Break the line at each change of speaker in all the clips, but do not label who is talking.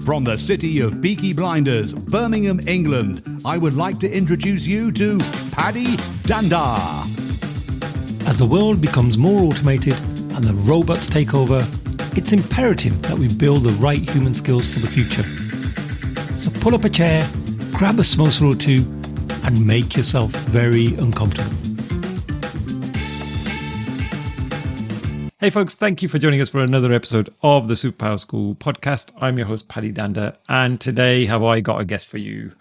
From the city of Peaky Blinders, Birmingham, England, I would like to introduce you to Paddy Danda.
As the world becomes more automated and the robots take over, it's imperative that we build the right human skills for the future. So pull up a chair, grab a samosa or two, and make yourself very uncomfortable. Hey folks, thank you for joining us for another episode of the Superpower School podcast. I'm your host, Paddy Danda, and today have I got a guest for you.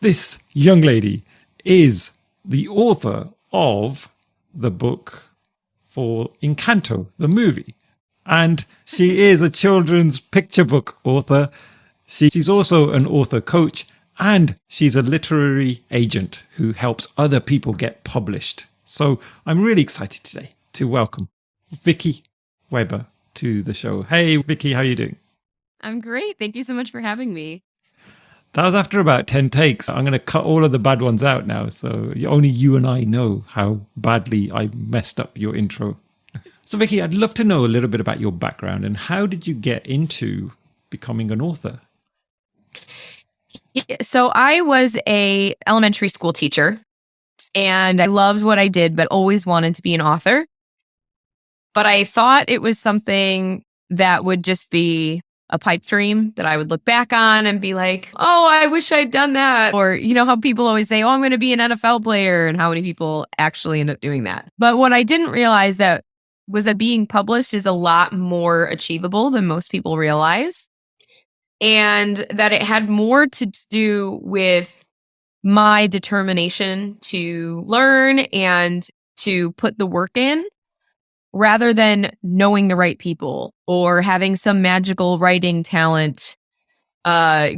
This young lady is the author of the book for Encanto, the movie, and she is a children's picture book author. She's also an author coach, and she's a literary agent who helps other people get published. So I'm really excited today to welcome Vicky Weber to the show. Hey, Vicky, how are you doing?
I'm great. Thank you so much for having me.
That was after about 10 takes. I'm going to cut all of the bad ones out now. So only you and I know how badly I messed up your intro. So Vicky, I'd love to know a little bit about your background and how did you get into becoming an author?
So I was a elementary school teacher and I loved what I did, but always wanted to be an author. But I thought it was something that would just be a pipe dream that I would look back on and be like, oh, I wish I'd done that. Or, you know, how people always say, oh, I'm going to be an NFL player, and how many people actually end up doing that. But what I didn't realize that was that being published is a lot more achievable than most people realize. And that it had more to do with my determination to learn and to put the work in, rather than knowing the right people or having some magical writing talent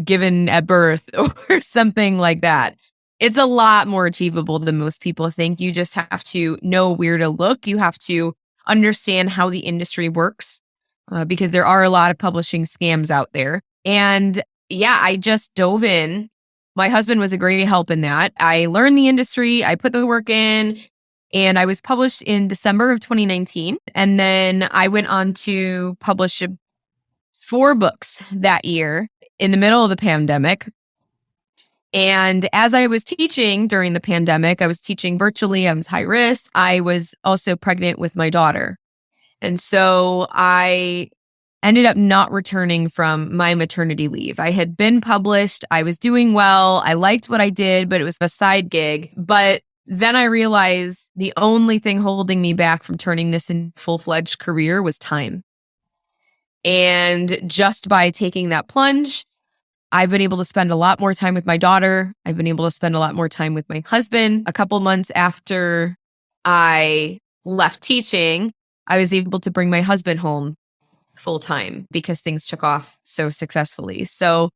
given at birth or something like that. It's a lot more achievable than most people think. You just have to know where to look. You have to understand how the industry works because there are a lot of publishing scams out there. And yeah, I just dove in. My husband was a great help in that. I learned the industry. I put the work in. And I was published in December of 2019. And then I went on to publish 4 books that year in the middle of the pandemic. And as I was teaching during the pandemic, I was teaching virtually. I was high risk. I was also pregnant with my daughter. And so I ended up not returning from my maternity leave. I had been published. I was doing well. I liked what I did, but it was a side gig. But then I realized the only thing holding me back from turning this into a full-fledged career was time. And just by taking that plunge, I've been able to spend a lot more time with my daughter. I've been able to spend a lot more time with my husband. A couple months after I left teaching, I was able to bring my husband home full-time because things took off so successfully. So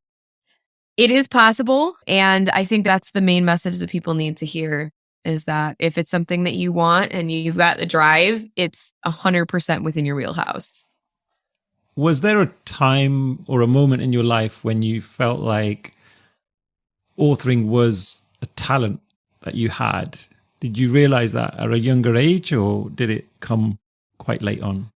it is possible. And I think that's the main message that people need to hear. Is that if it's something that you want and you've got the drive, it's 100% within your wheelhouse.
Was there a time or a moment in your life when you felt like authoring was a talent that you had? Did you realize that at a younger age, or did it come quite late on?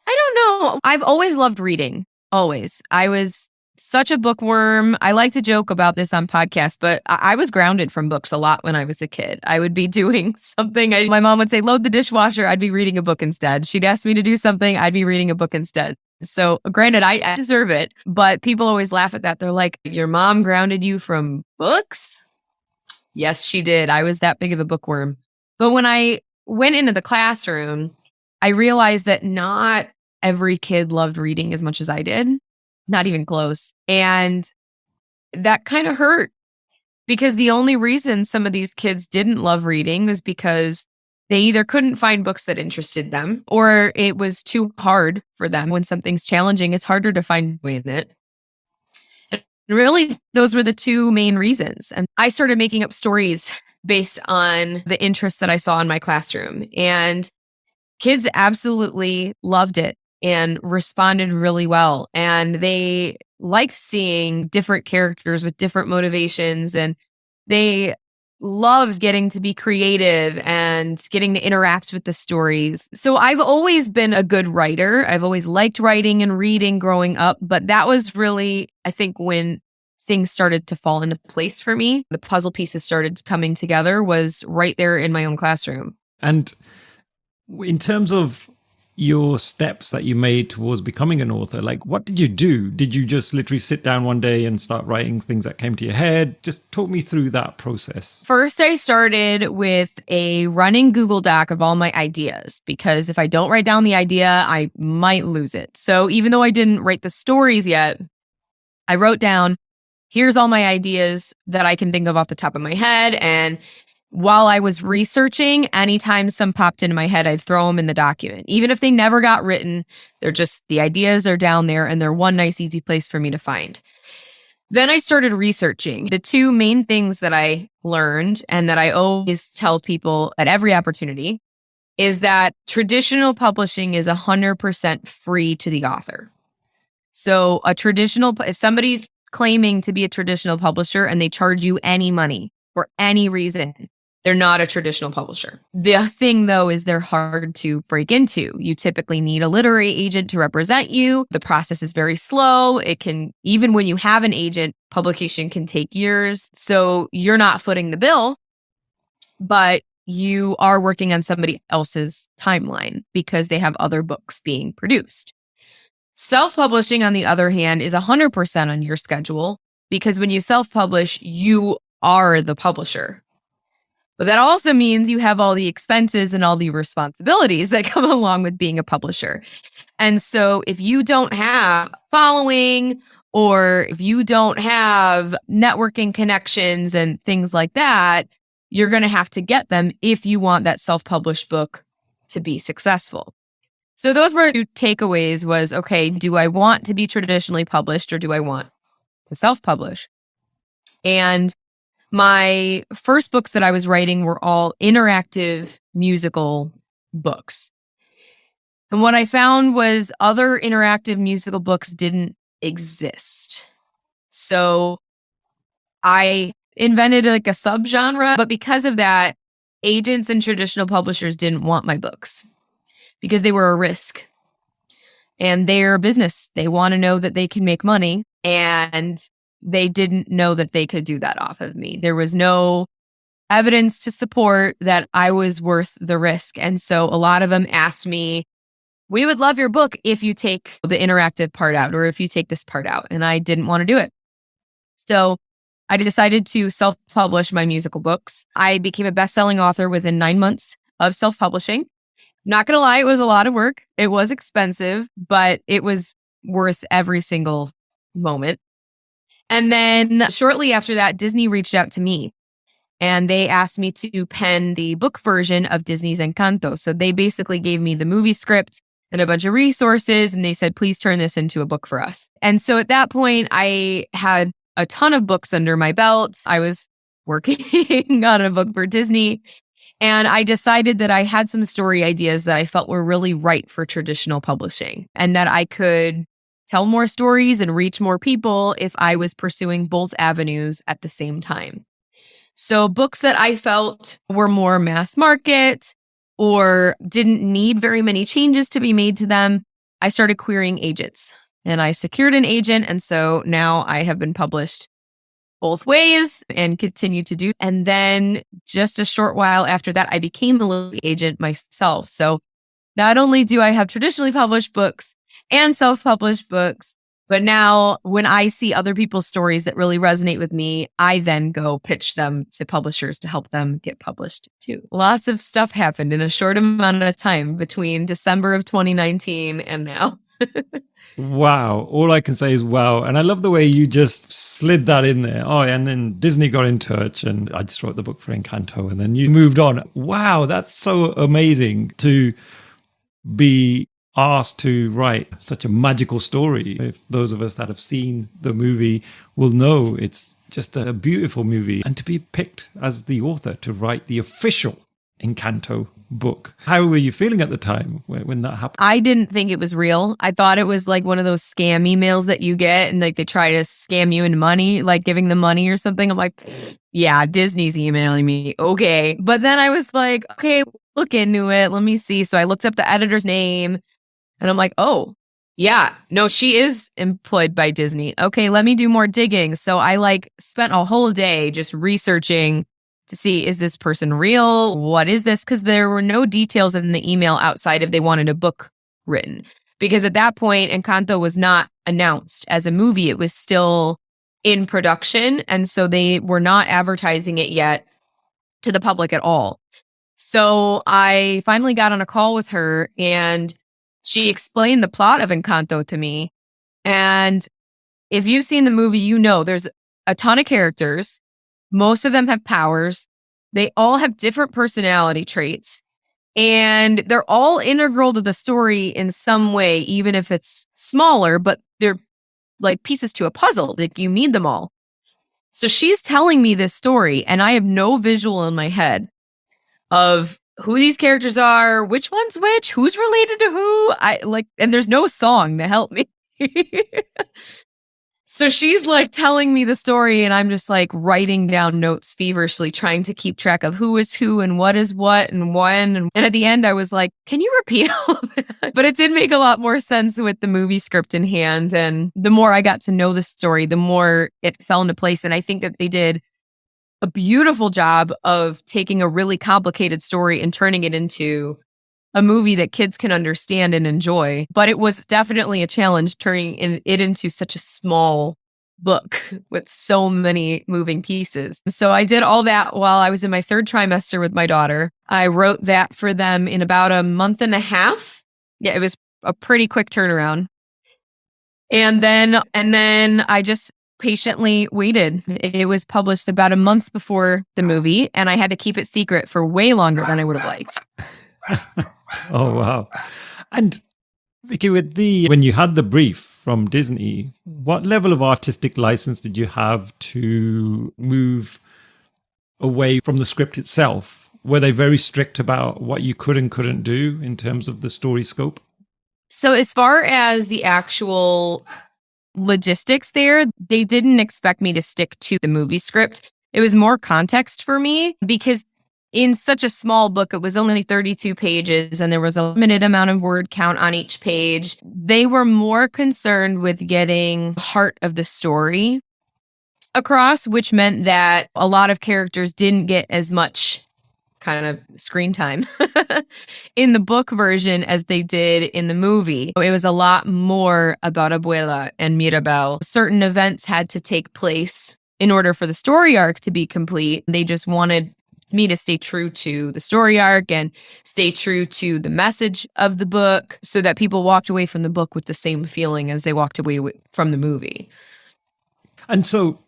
I don't know. I've always loved reading. Always. I was such a bookworm. I like to joke about this on podcasts, but I was grounded from books a lot when I was a kid. I would be doing something. My mom would say, load the dishwasher. I'd be reading a book instead. She'd ask me to do something. I'd be reading a book instead. So granted, I deserve it, but people always laugh at that. They're like, your mom grounded you from books? Yes, she did. I was that big of a bookworm. But when I went into the classroom, I realized that not every kid loved reading as much as I did. Not even close. And that kind of hurt because the only reason some of these kids didn't love reading was because they either couldn't find books that interested them or it was too hard for them. When something's challenging, it's harder to find a way in it. And really, those were the 2 main reasons. And I started making up stories based on the interest that I saw in my classroom. And kids absolutely loved it and responded really well. And they liked seeing different characters with different motivations. And they loved getting to be creative and getting to interact with the stories. So I've always been a good writer. I've always liked writing and reading growing up, but that was really, I think, when things started to fall into place for me. The puzzle pieces started coming together was right there in my own classroom.
And in terms of your steps that you made towards becoming an author, like what did you do? Did you just literally sit down one day and start writing things that came to your head? Just talk me through that process.
First, I started with a running Google Doc of all my ideas, because if I don't write down the idea, I might lose it. So even though I didn't write the stories yet, I wrote down, here's all my ideas that I can think of off the top of my head. And while I was researching, anytime some popped into my head, I'd throw them in the document. Even if they never got written, they're just, the ideas are down there and they're one nice, easy place for me to find. Then I started researching. The two main things that I learned and that I always tell people at every opportunity is that traditional publishing is 100% free to the author. So if somebody's claiming to be a traditional publisher and they charge you any money for any reason, they're not a traditional publisher. The thing, though, is they're hard to break into. You typically need a literary agent to represent you. The process is very slow. Even when you have an agent, publication can take years. So you're not footing the bill, but you are working on somebody else's timeline because they have other books being produced. Self-publishing, on the other hand, is 100% on your schedule, because when you self-publish, you are the publisher. But that also means you have all the expenses and all the responsibilities that come along with being a publisher. And so if you don't have following, or if you don't have networking connections and things like that, you're going to have to get them if you want that self-published book to be successful. So those were two takeaways was, okay, do I want to be traditionally published or do I want to self-publish? And my first books that I was writing were all interactive musical books. And what I found was other interactive musical books didn't exist. So I invented like a subgenre, but because of that, agents and traditional publishers didn't want my books because they were a risk. And they're a business. They want to know that they can make money, and they didn't know that they could do that off of me. There was no evidence to support that I was worth the risk. And so a lot of them asked me, we would love your book if you take the interactive part out or if you take this part out. And I didn't want to do it. So I decided to self-publish my musical books. I became a best-selling author within 9 months of self-publishing. Not going to lie, it was a lot of work. It was expensive, but it was worth every single moment. And then shortly after that, Disney reached out to me and they asked me to pen the book version of Disney's Encanto. So they basically gave me the movie script and a bunch of resources, and they said, please turn this into a book for us. And so at that point, I had a ton of books under my belt. I was working on a book for Disney, and I decided that I had some story ideas that I felt were really right for traditional publishing and that I could tell more stories and reach more people if I was pursuing both avenues at the same time. So books that I felt were more mass market or didn't need very many changes to be made to them, I started querying agents, and I secured an agent. And so now I have been published both ways and continue to do. And then just a short while after that, I became a little agent myself. So not only do I have traditionally published books and self-published books, but now when I see other people's stories that really resonate with me, I then go pitch them to publishers to help them get published too. Lots of stuff happened in a short amount of time between December of 2019 and now.
Wow. All I can say is wow. And I love the way you just slid that in there. Oh, and then Disney got in touch and I just wrote the book for Encanto and then you moved on. Wow. That's so amazing to be asked to write such a magical story. If those of us that have seen the movie will know it's just a beautiful movie. And to be picked as the author to write the official Encanto book. How were you feeling at the time when that happened?
I didn't think it was real. I thought it was like one of those scam emails that you get and like they try to scam you into money, like giving them money or something. I'm like, yeah, Disney's emailing me. Okay. But then I was like, okay, look into it. Let me see. So I looked up the editor's name and I'm like, oh, yeah, no, she is employed by Disney. Okay, let me do more digging. So I like spent a whole day just researching to see, is this person real? What is this? Because there were no details in the email outside if they wanted a book written. Because at that point, Encanto was not announced as a movie. It was still in production. And so they were not advertising it yet to the public at all. So I finally got on a call with her and she explained the plot of Encanto to me. And if you've seen the movie, you know there's a ton of characters. Most of them have powers. They all have different personality traits. And they're all integral to the story in some way, even if it's smaller, but they're like pieces to a puzzle. Like you need them all. So she's telling me this story, and I have no visual in my head of who these characters are, which one's which, who's related to who. And there's no song to help me. So she's like telling me the story and I'm just like writing down notes feverishly, trying to keep track of who is who and what is what and when. And at the end, I was like, can you repeat all of that? But it did make a lot more sense with the movie script in hand. And the more I got to know the story, the more it fell into place. And I think that they did a beautiful job of taking a really complicated story and turning it into a movie that kids can understand and enjoy. But it was definitely a challenge turning it into such a small book with so many moving pieces. So I did all that while I was in my third trimester with my daughter. I wrote that for them in about a month and a half. Yeah, it was a pretty quick turnaround. And then I just patiently waited. It was published about a month before the movie, and I had to keep it secret for way longer than I would have liked.
Oh, wow. And Vicky, when you had the brief from Disney, what level of artistic license did you have to move away from the script itself? Were they very strict about what you could and couldn't do in terms of the story scope?
So as far as the actual logistics there, they didn't expect me to stick to the movie script. It was more context for me because in such a small book, it was only 32 pages and there was a limited amount of word count on each page. They were more concerned with getting the heart of the story across, which meant that a lot of characters didn't get as much kind of screen time in the book version as they did in the movie. It was a lot more about Abuela and Mirabel. Certain events had to take place in order for the story arc to be complete. They just wanted me to stay true to the story arc and stay true to the message of the book so that people walked away from the book with the same feeling as they walked away from the movie.
And so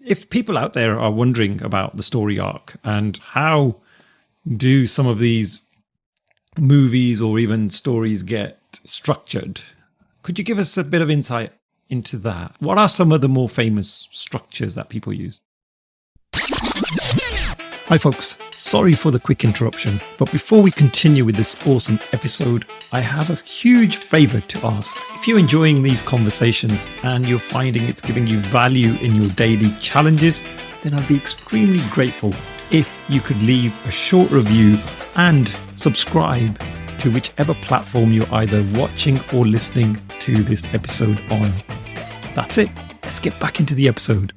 if people out there are wondering about the story arc and how do some of these movies or even stories get structured, could you give us a bit of insight into that? What are some of the more famous structures that people use? Hi folks, sorry for the quick interruption, but before we continue with this awesome episode, I have a huge favor to ask. If you're enjoying these conversations and you're finding it's giving you value in your daily challenges, then I'd be extremely grateful if you could leave a short review and subscribe to whichever platform you're either watching or listening to this episode on. That's it. Let's get back into the episode.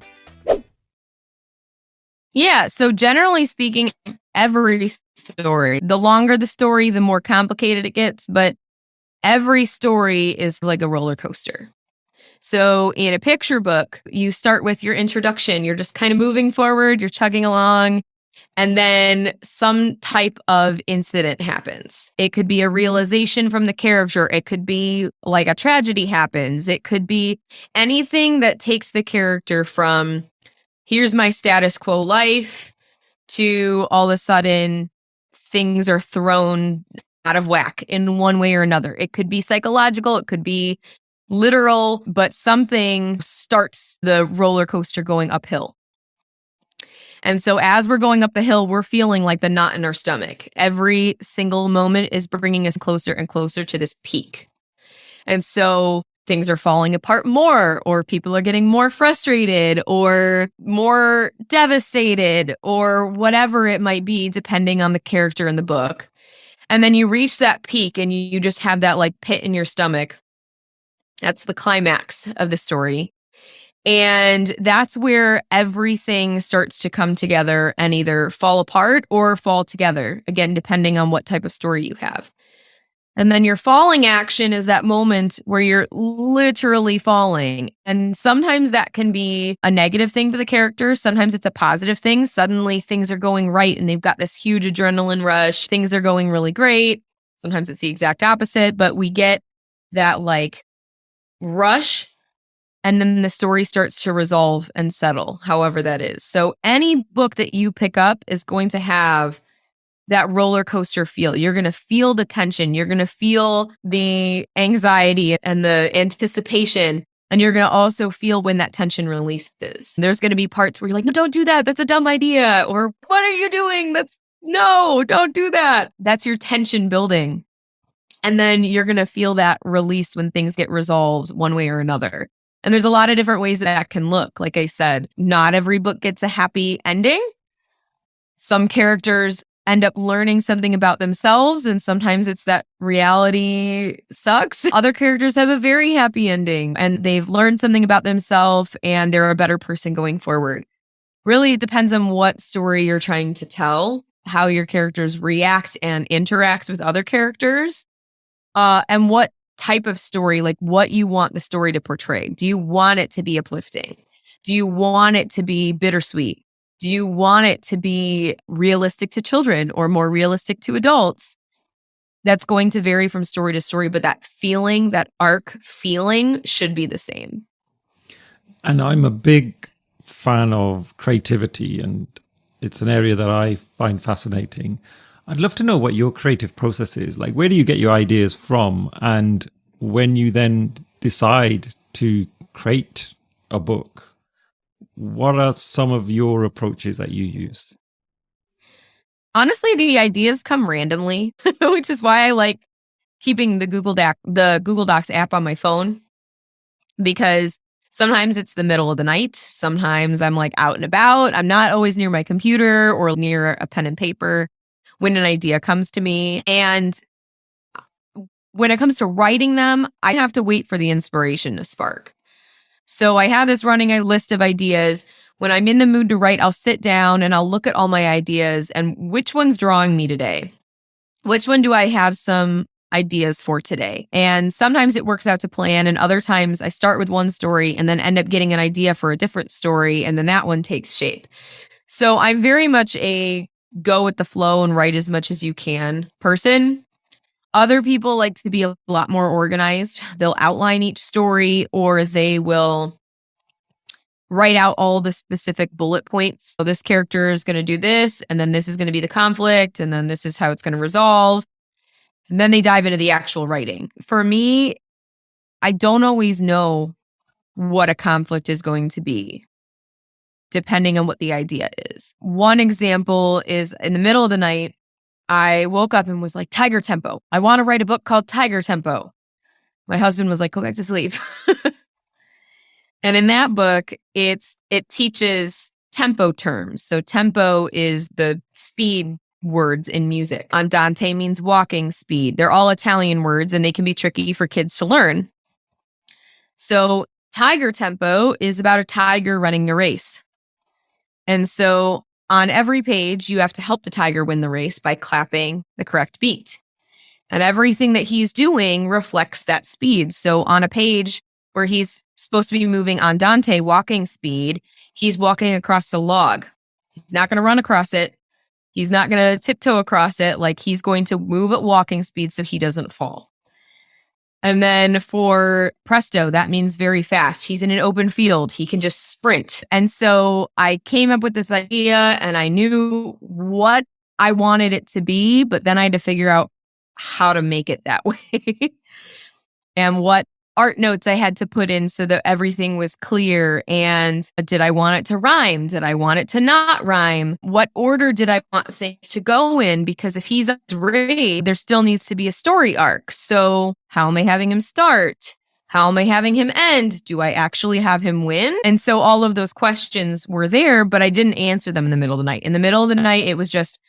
Yeah, so generally speaking, every story, the longer the story, the more complicated it gets, but every story is like a roller coaster. So in a picture book, you start with your introduction. You're just kind of moving forward, you're chugging along, and then some type of incident happens. It could be a realization from the character. It could be like a tragedy happens. It could be anything that takes the character from here's my status quo life to all of a sudden things are thrown out of whack in one way or another. It could be psychological, it could be literal, but something starts the roller coaster going uphill. And so as we're going up the hill, we're feeling like the knot in our stomach. Every single moment is bringing us closer and closer to this peak. And so things are falling apart more, or people are getting more frustrated or more devastated, or whatever it might be, depending on the character in the book. And then you reach that peak and you just have that like pit in your stomach. That's the climax of the story. And that's where everything starts to come together and either fall apart or fall together, again, depending on what type of story you have. And then your falling action is that moment where you're literally falling. And sometimes that can be a negative thing for the character. Sometimes it's a positive thing. Suddenly things are going right and they've got this huge adrenaline rush. Things are going really great. Sometimes it's the exact opposite, but we get that like rush. And then the story starts to resolve and settle, however that is. So any book that you pick up is going to have that roller coaster feel. You're going to feel the tension. You're going to feel the anxiety and the anticipation. And you're going to also feel when that tension releases. There's going to be parts where you're like, no, don't do that. That's a dumb idea. Or what are you doing? No, don't do that. That's your tension building. And then you're going to feel that release when things get resolved one way or another. And there's a lot of different ways that can look. Like I said, not every book gets a happy ending. Some characters end up learning something about themselves, and sometimes it's that reality sucks. Other characters have a very happy ending, and they've learned something about themselves, and they're a better person going forward. Really, it depends on what story you're trying to tell, how your characters react and interact with other characters, and what type of story, like what you want the story to portray. Do you want it to be uplifting? Do you want it to be bittersweet? Do you want it to be realistic to children or more realistic to adults? That's going to vary from story to story, but that feeling, that arc feeling should be the same.
And I'm a big fan of creativity, and it's an area that I find fascinating. I'd love to know what your creative process is. Like, where do you get your ideas from? And when you then decide to create a book, what are some of your approaches that you use?
Honestly, the ideas come randomly, which is why I like keeping the Google Docs app on my phone, because sometimes it's the middle of the night. Sometimes I'm like out and about. I'm not always near my computer or near a pen and paper when an idea comes to me. And when it comes to writing them, I have to wait for the inspiration to spark. So I have this running list of ideas. When I'm in the mood to write, I'll sit down and I'll look at all my ideas and which one's drawing me today? Which one do I have some ideas for today? And sometimes it works out to plan, and other times I start with one story and then end up getting an idea for a different story, and then that one takes shape. So I'm very much a go with the flow and write as much as you can person. Other people like to be a lot more organized. They'll outline each story, or they will write out all the specific bullet points. So this character is going to do this, and then this is going to be the conflict, and then this is how it's going to resolve. And then they dive into the actual writing. For me, I don't always know what a conflict is going to be, depending on what the idea is. One example is in the middle of the night, I woke up and was like, Tiger Tempo. I want to write a book called Tiger Tempo. My husband was like, go back to sleep. And in that book, it teaches tempo terms. So tempo is the speed words in music. Andante means walking speed. They're all Italian words, and they can be tricky for kids to learn. So Tiger Tempo is about a tiger running a race. And so on every page, you have to help the tiger win the race by clapping the correct beat. And everything that he's doing reflects that speed. So on a page where he's supposed to be moving andante, walking speed, he's walking across a log. He's not going to run across it. He's not going to tiptoe across it. Like, he's going to move at walking speed so he doesn't fall. And then for presto, that means very fast. He's in an open field. He can just sprint. And so I came up with this idea, and I knew what I wanted it to be, but then I had to figure out how to make it that way and what art notes I had to put in so that everything was clear. And did I want it to rhyme? Did I want it to not rhyme? What order did I want things to go in? Because if he's great, there still needs to be a story arc. So how am I having him start? How am I having him end? Do I actually have him win? And so all of those questions were there, but I didn't answer them in the middle of the night. In the middle of the night, it was just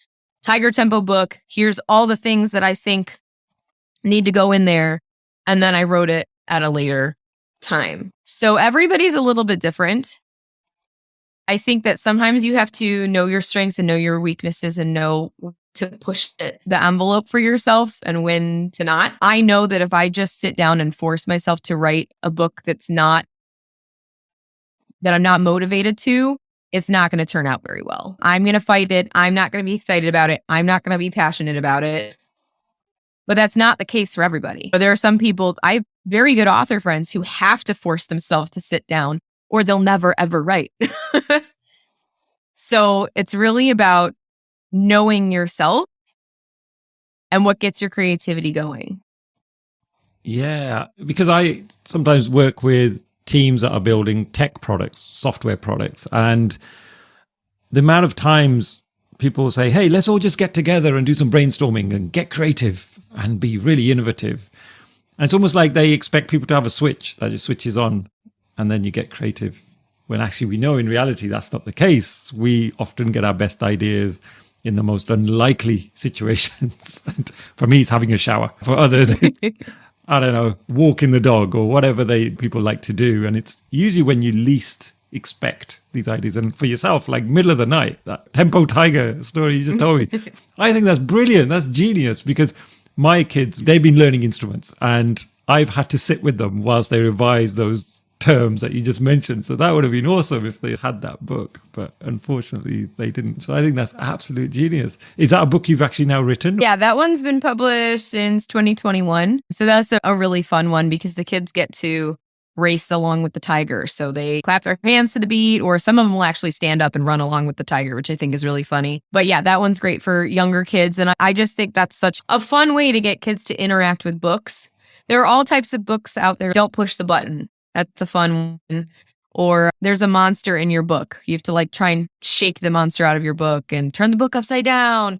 Tiger Tempo book. Here's all the things that I think need to go in there. And then I wrote it at a later time. So everybody's a little bit different. I think that sometimes you have to know your strengths and know your weaknesses and know to push the envelope for yourself and when to not. I know that if I just sit down and force myself to write a book that I'm not motivated to, it's not going to turn out very well. I'm going to fight it. I'm not going to be excited about it. I'm not going to be passionate about it. But that's not the case for everybody. There are some people, I have very good author friends who have to force themselves to sit down or they'll never, ever write. So it's really about knowing yourself and what gets your creativity going.
Yeah, because I sometimes work with teams that are building tech products, software products, and the amount of times people will say, hey, let's all just get together and do some brainstorming and get creative and be really innovative. And it's almost like they expect people to have a switch that just switches on and then you get creative. When actually we know in reality that's not the case. We often get our best ideas in the most unlikely situations. And for me, it's having a shower. For others, it's, I don't know, walking the dog or whatever people like to do. And it's usually when you least expect these ideas. And for yourself, like middle of the night, that Tempo Tiger story you just told me, I think that's brilliant. That's genius because my kids, they've been learning instruments and I've had to sit with them whilst they revise those terms that you just mentioned. So that would have been awesome if they had that book, but unfortunately they didn't. So I think that's absolute genius. Is that a book you've actually now written?
Yeah, that one's been published since 2021. So that's a really fun one because the kids get to race along with the tiger. So they clap their hands to the beat, or some of them will actually stand up and run along with the tiger, which I think is really funny. But yeah, that one's great for younger kids. And I just think that's such a fun way to get kids to interact with books. There are all types of books out there. Don't push the button. That's a fun one. Or there's a monster in your book. You have to try and shake the monster out of your book and turn the book upside down.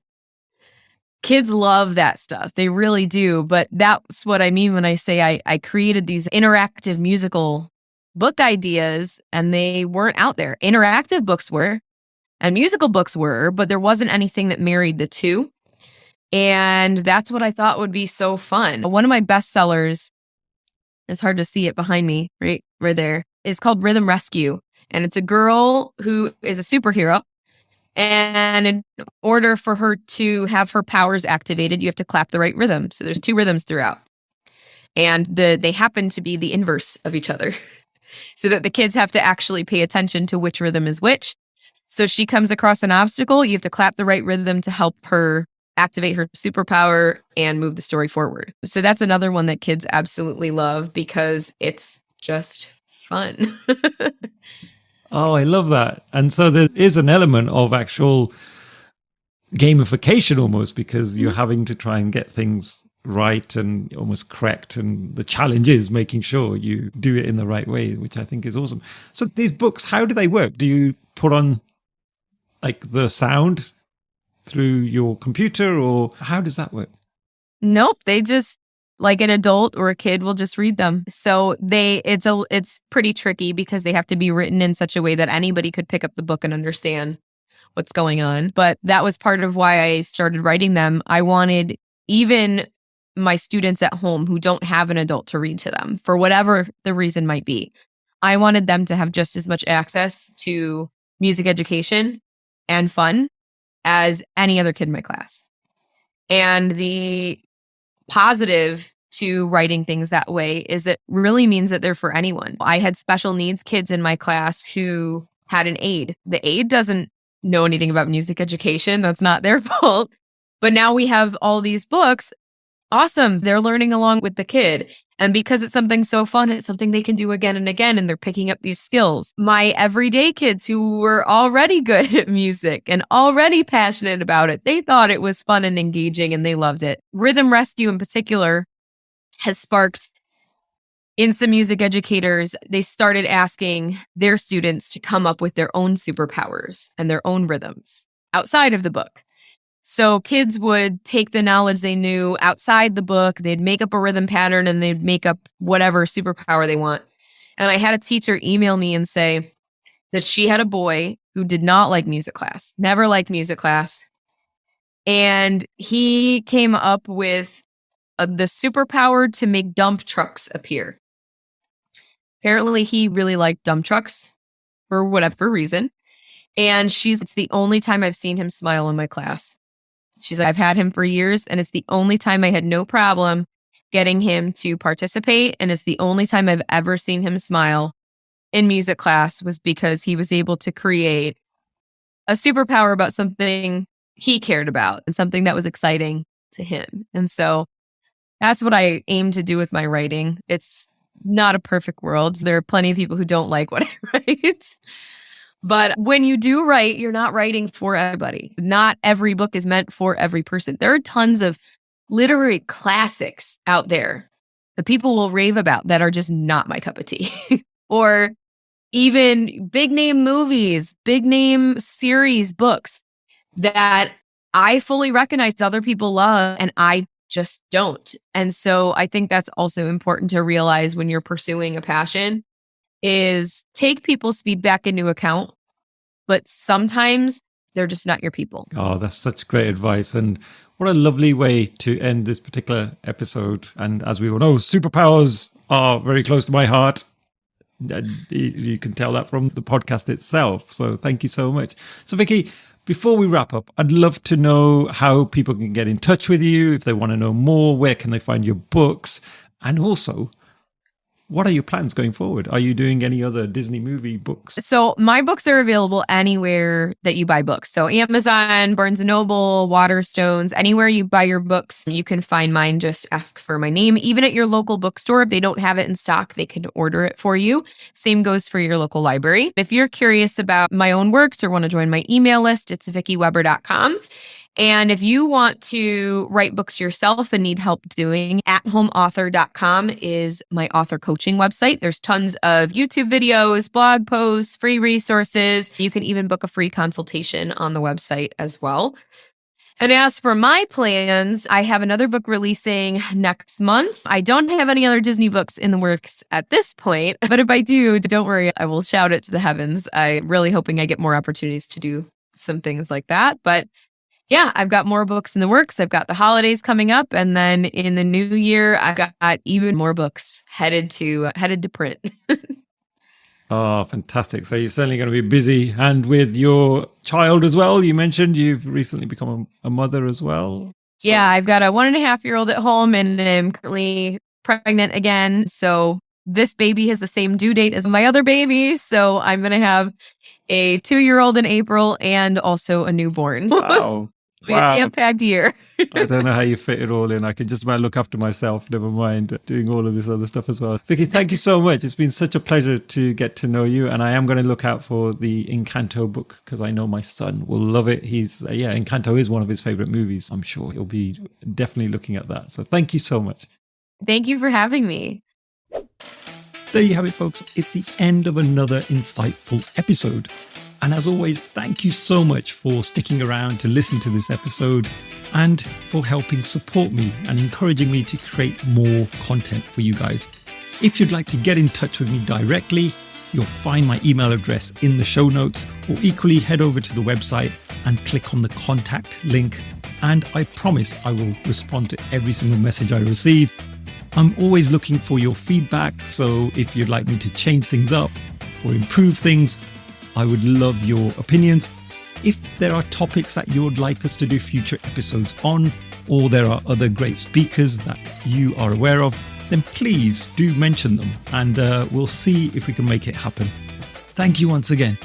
Kids love that stuff. They really do. But that's what I mean when I say I created these interactive musical book ideas and they weren't out there. Interactive books were and musical books were, but there wasn't anything that married the two. And that's what I thought would be so fun. One of my bestsellers, it's hard to see it behind me, right there, is called Rhythm Rescue. And it's a girl who is a superhero. And in order for her to have her powers activated, you have to clap the right rhythm. So there's 2 rhythms throughout. And they happen to be the inverse of each other. So that the kids have to actually pay attention to which rhythm is which. So she comes across an obstacle, you have to clap the right rhythm to help her activate her superpower and move the story forward. So that's another one that kids absolutely love because it's just fun.
Oh, I love that. And so there is an element of actual gamification almost because you're having to try and get things right and almost correct. And the challenge is making sure you do it in the right way, which I think is awesome. So these books, how do they work? Do you put on the sound through your computer or how does that work?
Nope. They just, like an adult or a kid will just read them. So it's pretty tricky because they have to be written in such a way that anybody could pick up the book and understand what's going on. But that was part of why I started writing them. I wanted even my students at home who don't have an adult to read to them for whatever the reason might be. I wanted them to have just as much access to music education and fun as any other kid in my class. And the positive to writing things that way is it really means that they're for anyone. I had special needs kids in my class who had an aide. The aide doesn't know anything about music education. That's not their fault. But now we have all these books. Awesome. They're learning along with the kid. And because it's something so fun, it's something they can do again and again, and they're picking up these skills. My everyday kids who were already good at music and already passionate about it, they thought it was fun and engaging and they loved it. Rhythm Rescue in particular has sparked in some music educators, they started asking their students to come up with their own superpowers and their own rhythms outside of the book. So kids would take the knowledge they knew outside the book, they'd make up a rhythm pattern, and they'd make up whatever superpower they want. And I had a teacher email me and say that she had a boy who did not like music class, never liked music class. And he came up with the superpower to make dump trucks appear. Apparently, he really liked dump trucks for whatever reason. And it's the only time I've seen him smile in my class. She's like, I've had him for years, and it's the only time I had no problem getting him to participate. And it's the only time I've ever seen him smile in music class was because he was able to create a superpower about something he cared about and something that was exciting to him. And so that's what I aim to do with my writing. It's not a perfect world. There are plenty of people who don't like what I write. But when you do write, you're not writing for everybody. Not every book is meant for every person. There are tons of literary classics out there that people will rave about that are just not my cup of tea. Or even big name movies, big name series books that I fully recognize other people love and I just don't. And so I think that's also important to realize when you're pursuing a passion is take people's feedback into account, but sometimes they're just not your people.
Oh, that's such great advice. And what a lovely way to end this particular episode. And as we all know, superpowers are very close to my heart. You can tell that from the podcast itself. So thank you so much. So Vicky, before we wrap up, I'd love to know how people can get in touch with you. If they want to know more, where can they find your books? And also, what are your plans going forward? Are you doing any other Disney movie books?
So my books are available anywhere that you buy books. So Amazon, Barnes & Noble, Waterstones, anywhere you buy your books, you can find mine. Just ask for my name. Even at your local bookstore, if they don't have it in stock, they can order it for you. Same goes for your local library. If you're curious about my own works or want to join my email list, it's vickyweber.com. And if you want to write books yourself and need help doing, athomeauthor.com is my author coaching website. There's tons of YouTube videos, blog posts, free resources. You can even book a free consultation on the website as well. And as for my plans, I have another book releasing next month. I don't have any other Disney books in the works at this point, but if I do, don't worry, I will shout it to the heavens. I'm really hoping I get more opportunities to do some things like that. But yeah, I've got more books in the works. I've got the holidays coming up. And then in the new year, I've got even more books headed to print.
Oh, fantastic. So you're certainly going to be busy. And with your child as well, you mentioned you've recently become a mother as well. So.
Yeah, I've got a 1.5-year-old at home and I'm currently pregnant again. So this baby has the same due date as my other baby. So I'm going to have a 2-year-old in April and also a newborn.
Wow.
A jam-packed year.
I don't know how you fit it all in. I can just about look after myself, never mind doing all of this other stuff as well. Vicky, thank you so much. It's been such a pleasure to get to know you. And I am going to look out for the Encanto book because I know my son will love it. Encanto is one of his favorite movies. I'm sure he'll be definitely looking at that. So thank you so much.
Thank you for having me.
There you have it, folks. It's the end of another insightful episode. And as always, thank you so much for sticking around to listen to this episode and for helping support me and encouraging me to create more content for you guys. If you'd like to get in touch with me directly, you'll find my email address in the show notes, or equally head over to the website and click on the contact link. And I promise I will respond to every single message I receive. I'm always looking for your feedback, so if you'd like me to change things up or improve things, I would love your opinions. If there are topics that you would like us to do future episodes on, or there are other great speakers that you are aware of, then please do mention them and we'll see if we can make it happen. Thank you once again.